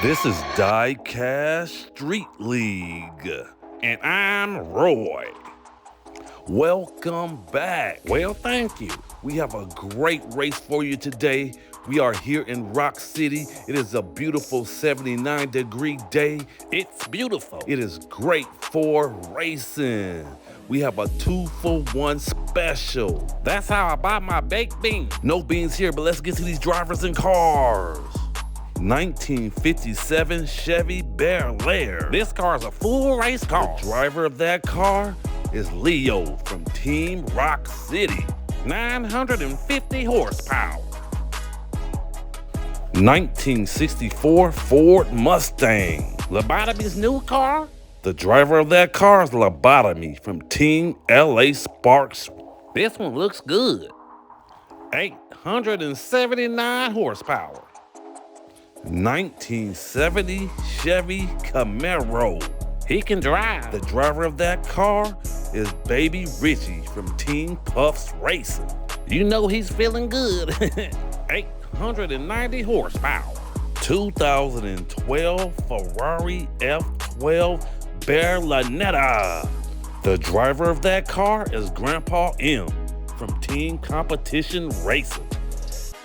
This is Diecast Street League, and I'm Roy. Welcome back. Well, thank you. We have a great race for you today. We are here in Rock City. It is a beautiful 79-degree day. It's beautiful. It is great for racing. We have a 2-for-1 special. That's how I buy my baked beans. No beans here, but let's get to these drivers and cars. 1957 Chevy Bel Air. This car is a full race car. The driver of that car is Leo from Team Rock City. 950 horsepower. 1964 Ford Mustang. Lobotomy's new car. The driver of that car is Lobotomy from Team LA Sparks. This one looks good. 879 horsepower. 1970 Chevy Camaro. He can drive. The driver of that car is Baby Richie from Team Puffs Racing. You know he's feeling good. 890 horsepower. 2012 Ferrari F12 Berlinetta. The driver of that car is Grandpa M from Team Competition Racing.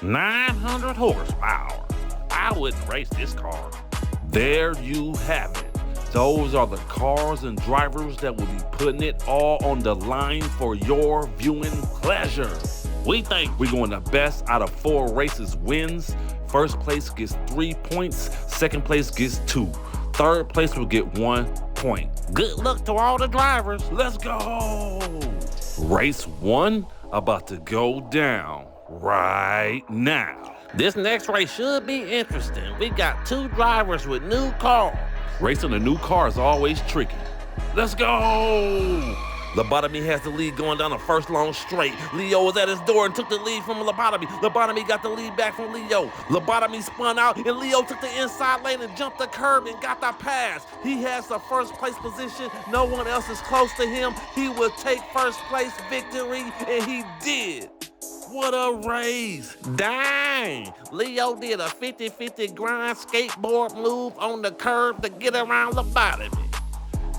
900 horsepower. I wouldn't race this car. There you have it. Those are the cars and drivers that will be putting it all on the line for your viewing pleasure. We think We're going the best out of 4 races wins. First place gets 3 points. Second place gets 2. Third place will get 1 point. good luck to all the drivers. Let's go! Race 1 about to go down right now. This next race should be interesting. We got 2 drivers with new cars. Racing a new car is always tricky. Let's go! Lobotomy has the lead going down the first long straight. Leo was at his door and took the lead from Lobotomy. Lobotomy got the lead back from Leo. Lobotomy spun out and Leo took the inside lane and jumped the curb and got the pass. He has the first place position. No one else is close to him. He will take first place victory, and he did. What a race. Dang! Leo did a 50-50 grind skateboard move on the curb to get around Lobotomy.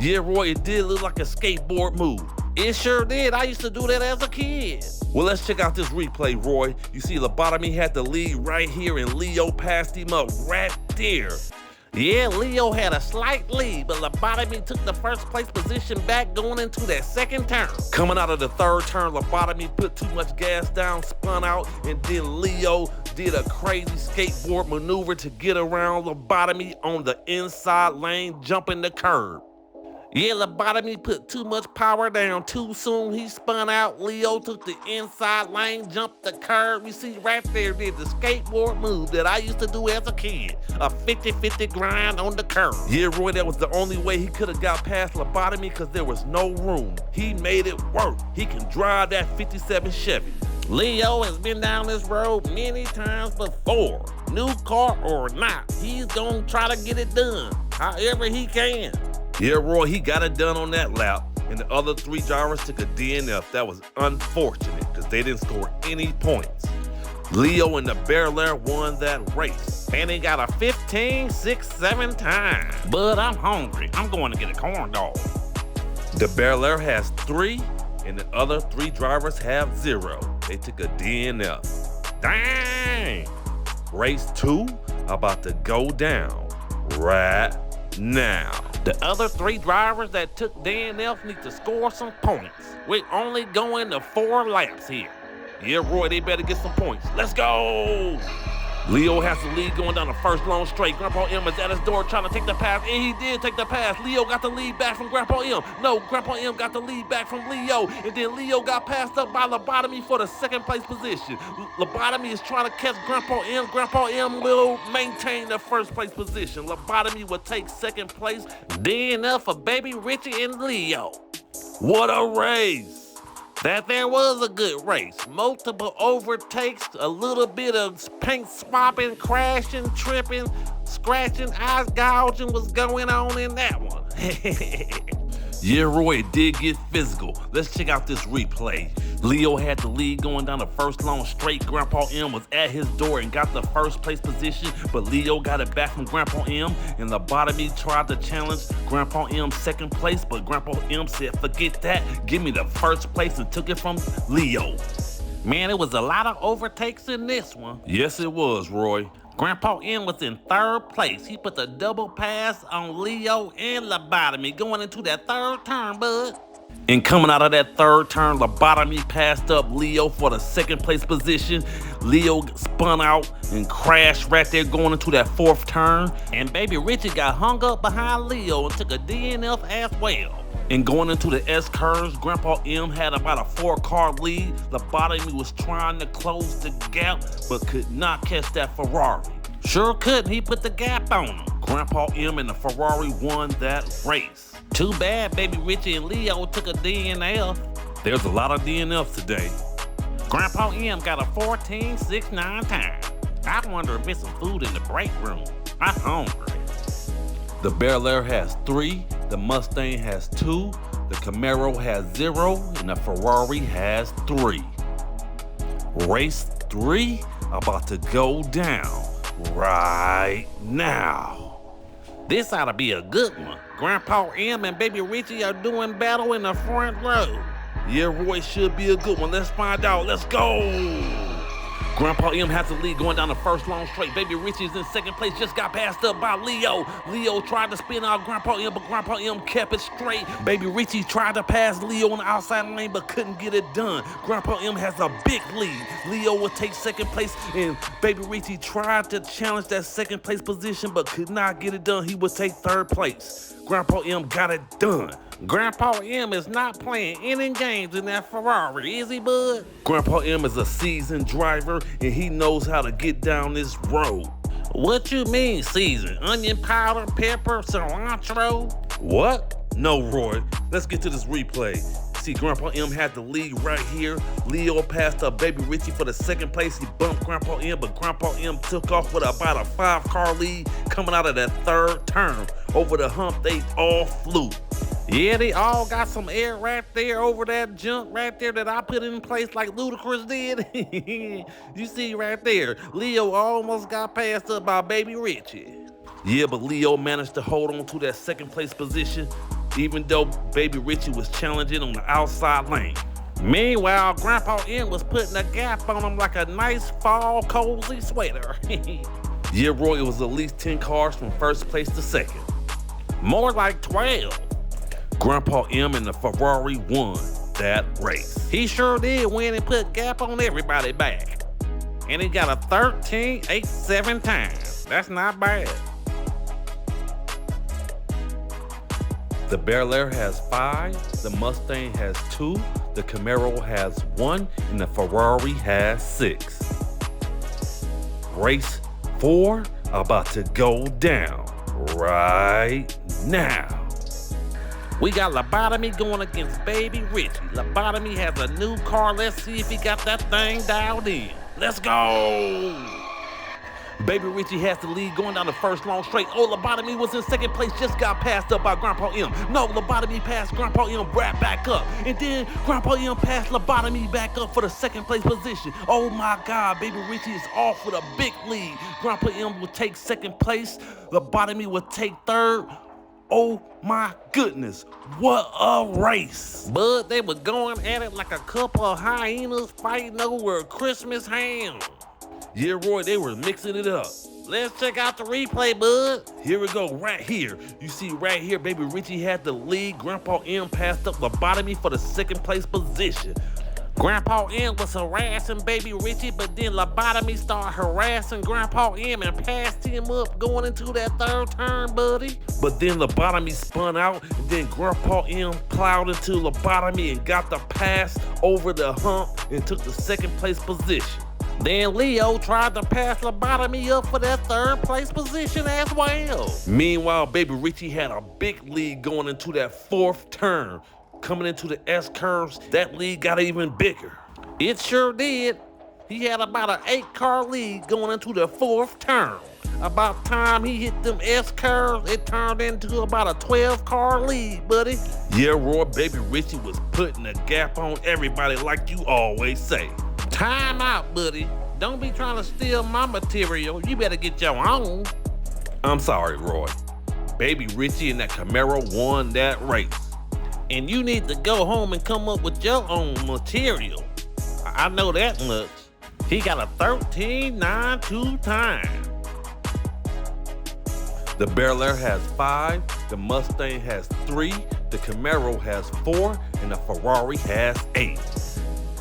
Yeah, Roy, it did look like a skateboard move. It sure did. I used to do that as a kid. Well, let's check out this replay, Roy. You see Lobotomy had the lead right here and Leo passed him up right there. Yeah, Leo had a slight lead, but Lobotomy took the first place position back going into that second turn. Coming out of the third turn, Lobotomy put too much gas down, spun out, and then Leo did a crazy skateboard maneuver to get around Lobotomy on the inside lane, jumping the curb. Yeah, Lobotomy put too much power down too soon. He spun out. Leo took the inside lane, jumped the curb. You see right there did the skateboard move that I used to do as a kid. A 50-50 grind on the curb. Yeah, Roy, that was the only way he could have got past Lobotomy because there was no room. He made it work. He can drive that 57 Chevy. Leo has been down this road many times before. New car or not, he's gonna try to get it done however he can. Yeah, Roy, he got it done on that lap, and the other 3 drivers took a DNF. That was unfortunate because they didn't score any points. Leo and the Bel Air won that race. And he got a 15, 6, 7 times. But I'm hungry. I'm going to get a corn dog. The Bel Air has 3, and the other 3 drivers have 0. They took a DNF. Dang! Race 2 about to go down right now. The other 3 drivers that took DNF need to score some points. We're only going to 4 laps here. Yeah, Roy, they better get some points. Let's go! Leo has the lead going down the first long straight. Grandpa M is at his door trying to take the pass, and he did take the pass. Leo got the lead back from Grandpa M. No, Grandpa M got the lead back from Leo, and then Leo got passed up by Lobotomy for the second place position. Lobotomy is trying to catch Grandpa M. Grandpa M will maintain the first place position. Lobotomy will take second place. DNF for Baby Richie and Leo. What a race! That there was a good race. Multiple overtakes, a little bit of paint swapping, crashing, tripping, scratching, eyes gouging was going on in that one. Yeah, Roy, it did get physical. Let's check out this replay. Leo had the lead going down the first long straight. Grandpa M was at his door and got the first place position, but Leo got it back from Grandpa M, and Lobotomy tried to challenge Grandpa M's second place, but Grandpa M said, forget that, give me the first place, and took it from Leo. Man, it was a lot of overtakes in this one. Yes, it was, Roy. Grandpa M was in third place. He put the double pass on Leo and Lobotomy going into that third turn, bud. And coming out of that third turn, Lobotomy passed up Leo for the second place position. Leo spun out and crashed right there going into that fourth turn. And Baby Richie got hung up behind Leo and took a DNF as well. And going into the S-curves, Grandpa M had about a 4-car lead. Lobotomy was trying to close the gap, but could not catch that Ferrari. Sure couldn't, he put the gap on him. Grandpa M and the Ferrari won that race. Too bad Baby Richie and Leo took a DNF. There's a lot of DNFs today. Grandpa M got a 14.69 time. I wonder if there's some food in the break room. I'm hungry. The Bel Air has 3, the Mustang has 2, the Camaro has 0, and the Ferrari has 3. Race 3 about to go down right now. This ought to be a good one. Grandpa M and Baby Richie are doing battle in the front row. Yeah, Roy, should be a good one. Let's find out. Let's go. Grandpa M has the lead going down the first long straight. Baby Richie is in second place, just got passed up by Leo. Leo tried to spin out Grandpa M, but Grandpa M kept it straight. Baby Richie tried to pass Leo on the outside lane, but couldn't get it done. Grandpa M has a big lead. Leo will take second place, and Baby Richie tried to challenge that second place position, but could not get it done. He would take third place. Grandpa M got it done. Grandpa M is not playing any games in that Ferrari, is he, bud? Grandpa M is a seasoned driver, and he knows how to get down this road. What you mean seasoned? Onion powder, pepper, cilantro? What? No, Roy. Let's get to this replay. See, Grandpa M had the lead right here. Leo passed up Baby Richie for the second place. He bumped Grandpa M, but Grandpa M took off with about a 5-car lead coming out of that third turn. Over the hump, they all flew. Yeah, they all got some air right there over that junk right there that I put in place like Ludacris did. You see right there, Leo almost got passed up by Baby Richie. Yeah, but Leo managed to hold on to that second place position, even though Baby Richie was challenging on the outside lane. Meanwhile, Grandpa M was putting a gap on him like a nice fall cozy sweater. Yeah, Roy, it was at least 10 cars from first place to second. More like 12. Grandpa M and the Ferrari won that race. He sure did win and put gap on everybody back. And he got a 13.87 time. That's not bad. The Bel Air has 5, the Mustang has 2, the Camaro has 1, and the Ferrari has 6. Race 4 about to go down right now. We got Lobotomy going against Baby Richie. Lobotomy has a new car. Let's see if he got that thing dialed in. Let's go! Baby Richie has the lead going down the first long straight. Oh, Lobotomy was in second place, just got passed up by Grandpa M. No, Lobotomy passed Grandpa M right back up. And then Grandpa M passed Lobotomy back up for the second place position. Oh my God, Baby Richie is off with a big lead. Grandpa M will take second place. Lobotomy will take third. Oh my goodness, what a race. But they were going at it like a couple of hyenas fighting over a Christmas ham. Yeah, Roy, they were mixing it up. Let's check out the replay, bud. Here we go, right here. You see right here, Baby Richie had the lead. Grandpa M passed up Lobotomy for the second place position. Grandpa M was harassing Baby Richie, but then Lobotomy started harassing Grandpa M and passed him up going into that third turn, buddy. But then Lobotomy spun out, and then Grandpa M plowed into Lobotomy and got the pass over the hump and took the second place position. Then Leo tried to pass Lobotomy up for that third place position as well. Meanwhile, Baby Richie had a big lead going into that fourth turn. Coming into the S-curves, that lead got even bigger. It sure did. He had about an 8-car lead going into the fourth turn. About time he hit them S-curves, it turned into about a 12-car lead, buddy. Yeah, Roy, Baby Richie was putting a gap on everybody like you always say. Time out, buddy. Don't be trying to steal my material. You better get your own. I'm sorry, Roy. Baby Richie and that Camaro won that race. And you need to go home and come up with your own material. I know that much. He got a 13.92 time. The Bel Air has 5, the Mustang has 3, the Camaro has 4, and the Ferrari has 8.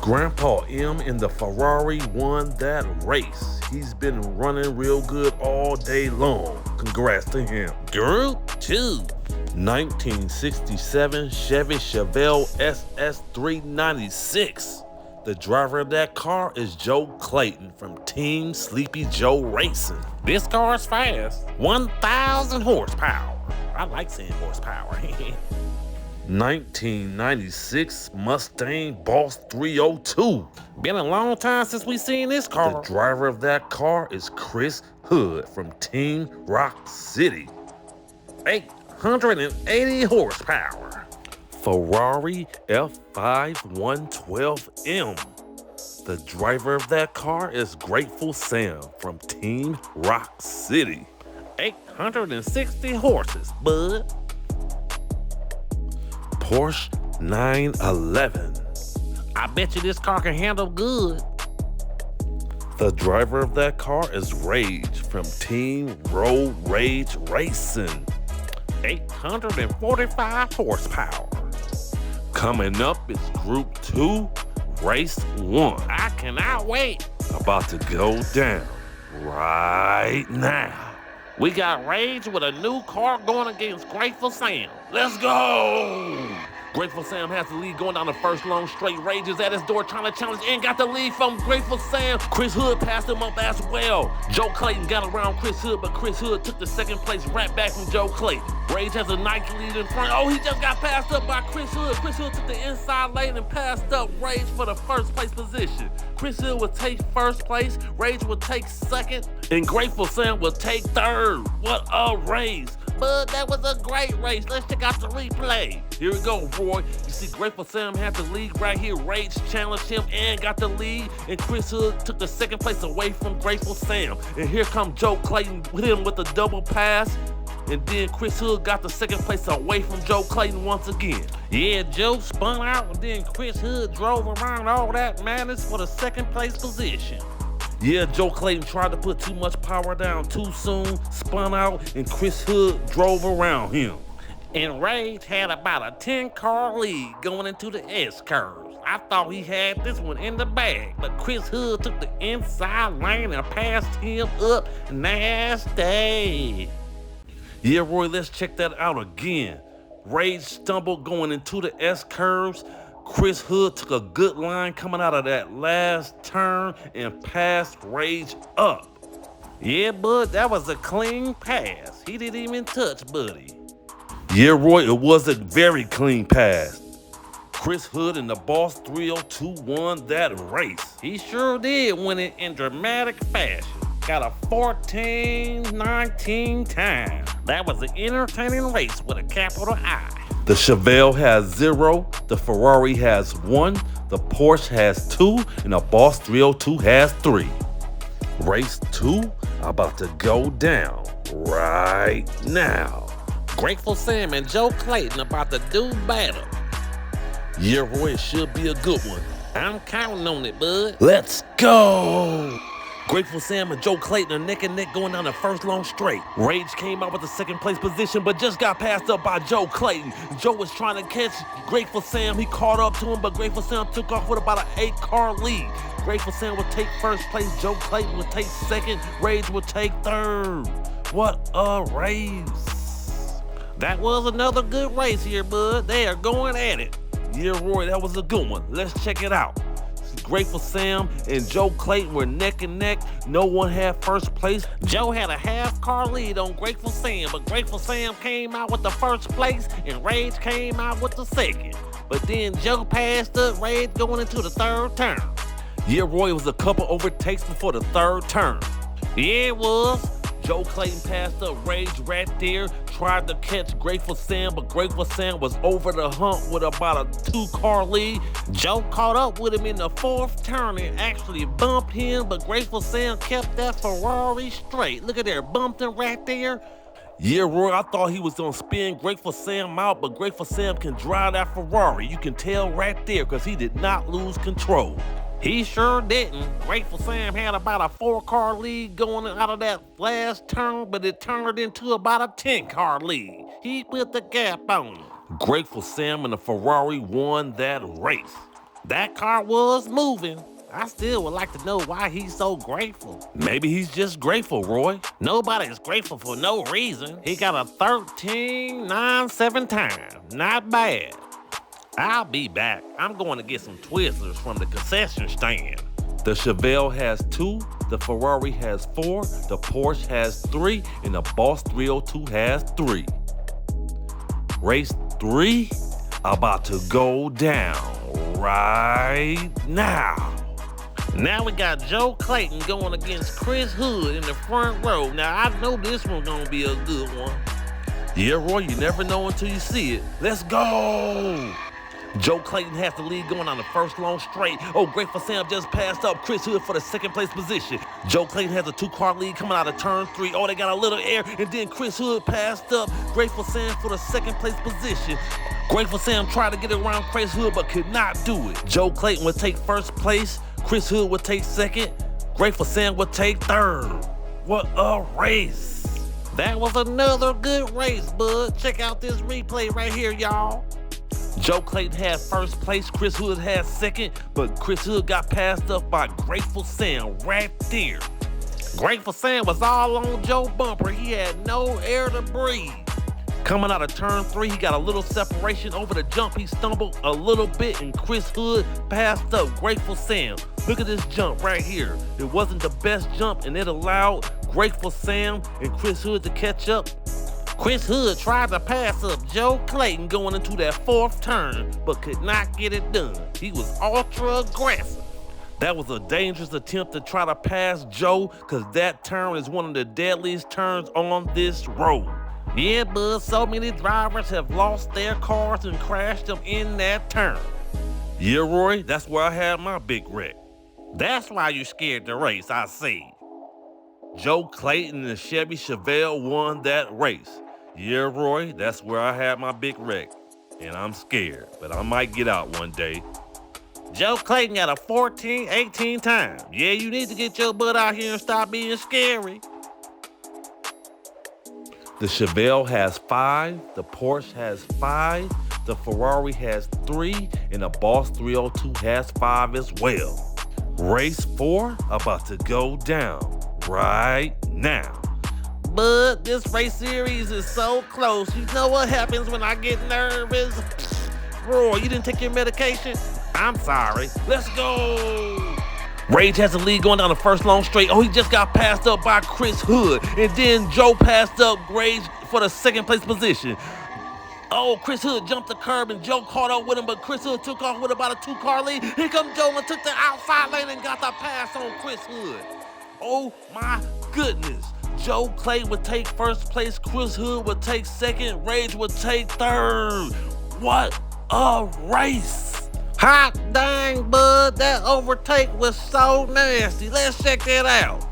Grandpa M in the Ferrari won that race. He's been running real good all day long. Congrats to him. Group 2. 1967 Chevy Chevelle SS396. The driver of that car is Joe Clayton from Team Sleepy Joe Racing. This car's fast. 1,000 horsepower. I like saying horsepower. 1996 Mustang Boss 302. Been a long time since we seen this car. The driver of that car is Chris Hood from Team Rock City. 880 horsepower. Ferrari F5 112M. The driver of that car is Grateful Sam from Team Rock City. 860 horses, bud. Porsche 911. I bet you this car can handle good. The driver of that car is Rage from Team Road Rage Racing. 845 horsepower. Coming up is Group 2, Race 1. I cannot wait. About to go down right now. We got Rage with a new car going against Grateful Sam. Let's go! Grateful Sam has the lead going down the first long straight. Rage is at his door trying to challenge and got the lead from Grateful Sam. Chris Hood passed him up as well. Joe Clayton got around Chris Hood, but Chris Hood took the second place right back from Joe Clayton. Rage has a nice lead in front. Oh, he just got passed up by Chris Hood. Chris Hood took the inside lane and passed up Rage for the first place position. Chris Hood will take first place, Rage will take second, and Grateful Sam will take third. What a race! Bud, that was a great race. Let's check out the replay. Here we go, Roy. You see Grateful Sam had the lead right here. Rage challenged him and got the lead. And Chris Hood took the second place away from Grateful Sam. And here comes Joe Clayton with him with a double pass. And then Chris Hood got the second place away from Joe Clayton once again. Yeah, Joe spun out and then Chris Hood drove around all that madness for the second place position. Yeah, Joe Clayton tried to put too much power down too soon, spun out, and Chris Hood drove around him. And Rage had about a 10-car lead going into the S-curves. I thought he had this one in the bag, but Chris Hood took the inside lane and passed him up nasty. Yeah, Roy, let's check that out again. Rage stumbled going into the S-curves. Chris Hood took a good line coming out of that last turn and passed Rage up. Yeah, bud, that was a clean pass. He didn't even touch Buddy. Yeah, Roy, it was a very clean pass. Chris Hood and the Boss 302 won that race. He sure did win it in dramatic fashion. Got a 14.19 time. That was an entertaining race with a capital I. The Chevelle has 0, the Ferrari has 1, the Porsche has 2, and the Boss 302 has 3. Race 2 about to go down right now. Grateful Sam and Joe Clayton about to do battle. Yeah, Roy, it should be a good one. I'm counting on it, bud. Let's go! Grateful Sam and Joe Clayton are neck and neck going down the first long straight. Rage came out with the second place position, but just got passed up by Joe Clayton. Joe was trying to catch Grateful Sam. He caught up to him, but Grateful Sam took off with about an 8-car lead. Grateful Sam would take first place. Joe Clayton would take second. Rage would take third. What a race. That was another good race here, bud. They are going at it. Yeah, Roy, that was a good one. Let's check it out. Grateful Sam and Joe Clayton were neck and neck. No one had first place. Joe had a half-car lead on Grateful Sam, but Grateful Sam came out with the first place and Rage came out with the second. But then Joe passed up Rage going into the third turn. Yeah, Roy, it was a couple overtakes before the third turn. Yeah, it was. Joe Clayton passed up Rage right there, tried to catch Grateful Sam, but Grateful Sam was over the hump with about a 2-car lead. Joe caught up with him in the 4th turn and actually bumped him, but Grateful Sam kept that Ferrari straight. Look at there, bumped him right there. Yeah, Roy, I thought he was gonna spin Grateful Sam out, but Grateful Sam can drive that Ferrari. You can tell right there because he did not lose control. He sure didn't. Grateful Sam had about a 4-car lead going out of that last turn, but it turned into about a 10-car lead. He put the gap on him. Grateful Sam and the Ferrari won that race. That car was moving. I still would like to know why he's so grateful. Maybe he's just grateful, Roy. Nobody's grateful for no reason. He got a 13.97 time. Not bad. I'll be back. I'm going to get some Twizzlers from the concession stand. The Chevelle has 2, the Ferrari has 4, the Porsche has 3, and the Boss 302 has 3. Race 3 about to go down right now. Now we got Joe Clayton going against Chris Hood in the front row. Now I know this one's gonna be a good one. Yeah, Roy, you never know until you see it. Let's go! Joe Clayton has the lead going on the first long straight. Oh, Grateful Sam just passed up Chris Hood for the 2nd place position. Joe Clayton has a 2-car lead coming out of turn 3. Oh, they got a little air, and then Chris Hood passed up Grateful Sam for the 2nd place position. Grateful Sam tried to get around Chris Hood, but could not do it. Joe Clayton would take 1st place. Chris Hood would take 2nd. Grateful Sam would take 3rd. What a race. That was another good race, bud. Check out this replay right here, y'all. Joe Clayton had 1st place, Chris Hood had 2nd, but Chris Hood got passed up by Grateful Sam right there. Grateful Sam was all on Joe bumper. He had no air to breathe. Coming out of turn 3, he got a little separation over the jump. He stumbled a little bit, and Chris Hood passed up Grateful Sam. Look at this jump right here. It wasn't the best jump, and it allowed Grateful Sam and Chris Hood to catch up. Chris Hood tried to pass up Joe Clayton going into that 4th turn, but could not get it done. He was ultra aggressive. That was a dangerous attempt to try to pass Joe, because that turn is one of the deadliest turns on this road. Yeah, bud, so many drivers have lost their cars and crashed them in that turn. Yeah, Roy, that's where I had my big wreck. That's why you scared the race, I see. Joe Clayton and the Chevy Chevelle won that race. Yeah, Roy, that's where I had my big wreck. And I'm scared, but I might get out one day. Joe Clayton got a 14.18 time. Yeah, you need to get your butt out here and stop being scary. The Chevelle has 5, the Porsche has 5, the Ferrari has 3, and the Boss 302 has 5 as well. Race 4 about to go down right now. But this race series is so close. You know what happens when I get nervous? Roy, you didn't take your medication? I'm sorry. Let's go! Rage has the lead going down the first long straight. Oh, he just got passed up by Chris Hood. And then Joe passed up Rage for the 2nd place position. Oh, Chris Hood jumped the curb and Joe caught up with him, but Chris Hood took off with about a 2-car lead. Here comes Joe and took the outside lane and got the pass on Chris Hood. Oh my goodness. Joe Clayton would take 1st place, Chris Hood would take 2nd, Rage would take 3rd. What a race. Hot dang, bud, that overtake was so nasty. Let's check that out.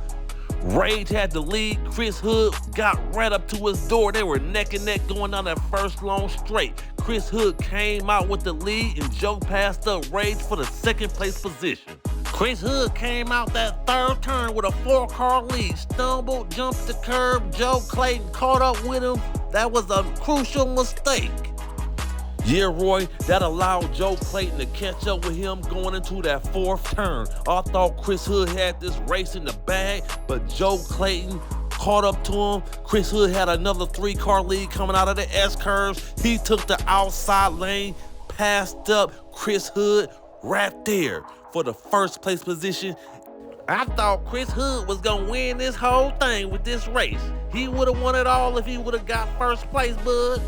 Rage had the lead, Chris Hood got right up to his door. They were neck and neck going down that first long straight. Chris Hood came out with the lead and Joe passed up Rage for the 2nd place position. Chris Hood came out that 3rd turn with a 4-car lead, stumbled, jumped the curb. Joe Clayton caught up with him. That was a crucial mistake. Yeah, Roy, that allowed Joe Clayton to catch up with him going into that 4th turn. I thought Chris Hood had this race in the bag, but Joe Clayton caught up to him. Chris Hood had another 3-car lead coming out of the S-curves. He took the outside lane, passed up Chris Hood right there for the 1st place position. I thought Chris Hood was gonna win this whole thing with this race. He would have won it all if he would have got 1st place, bud.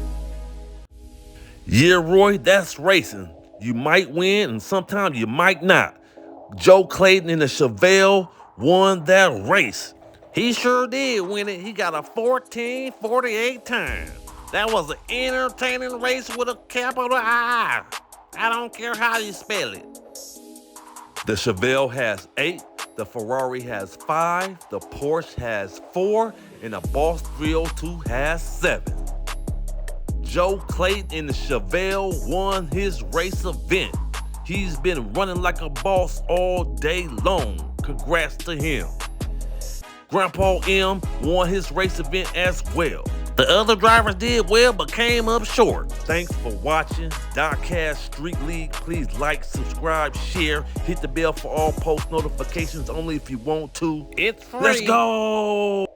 Yeah, Roy, that's racing. You might win and sometimes you might not. Joe Clayton and the Chevelle won that race. He sure did win it. He got a 14:48 time. That was an entertaining race with a capital I. I don't care how you spell it. The Chevelle has 8, the Ferrari has 5, the Porsche has 4, and the Boss 302 has 7. Joe Clayton in the Chevelle won his race event. He's been running like a boss all day long. Congrats to him. Grandpa M won his race event as well. The other drivers did well but came up short. Thanks for watching Diecast Street League. Please like, subscribe, share, hit the bell for all post notifications only if you want to. It's free. Let's go!